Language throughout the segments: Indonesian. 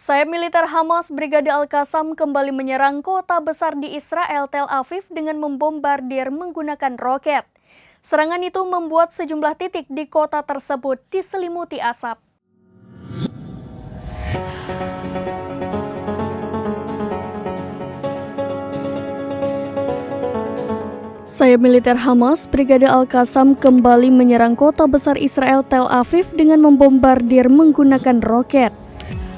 Sayap militer Hamas Brigade Al-Qassam kembali menyerang kota besar di Israel, Tel Aviv dengan membombardir menggunakan roket. Serangan itu membuat sejumlah titik di kota tersebut diselimuti asap. Sayap militer Hamas Brigade Al-Qassam kembali menyerang kota besar Israel, Tel Aviv dengan membombardir menggunakan roket.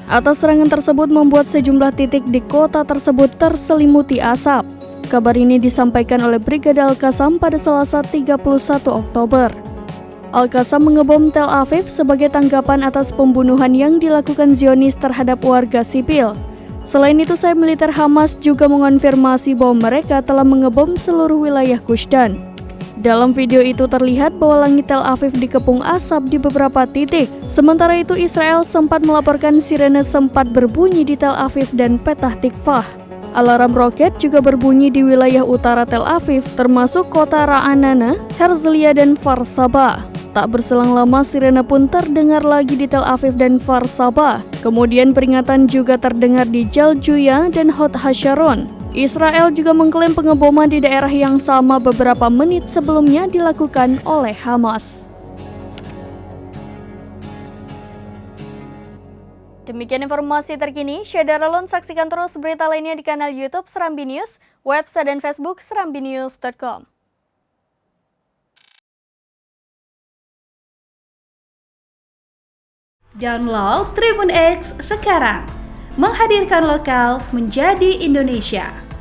Atas serangan tersebut membuat sejumlah titik di kota tersebut terselimuti asap. Kabar ini disampaikan oleh Brigade Al-Qassam pada Selasa 31 Oktober. Al-Qassam mengebom Tel Aviv sebagai tanggapan atas pembunuhan yang dilakukan Zionis terhadap warga sipil. Selain itu, sayap militer Hamas juga mengonfirmasi bahwa mereka telah mengebom seluruh wilayah Gush Dan. Dalam video itu terlihat bahwa langit Tel Aviv dikepung asap di beberapa titik. Sementara itu, Israel sempat melaporkan sirene sempat berbunyi di Tel Aviv dan Petah Tikvah. Alarm roket juga berbunyi di wilayah utara Tel Aviv, termasuk kota Ra'anana, Herzliya, dan Kfar Saba. Tak berselang lama, sirene pun terdengar lagi di Tel Aviv dan Kfar Saba. Kemudian peringatan juga terdengar di Jaljuya dan Hod Hasharon. Israel juga mengklaim pengeboman di daerah yang sama beberapa menit sebelumnya dilakukan oleh Hamas. Demikian informasi terkini, Syederalun saksikan terus berita lainnya di kanal YouTube Serambi News, website dan Facebook serambinews.com. Download Tribun X sekarang, menghadirkan lokal menjadi Indonesia.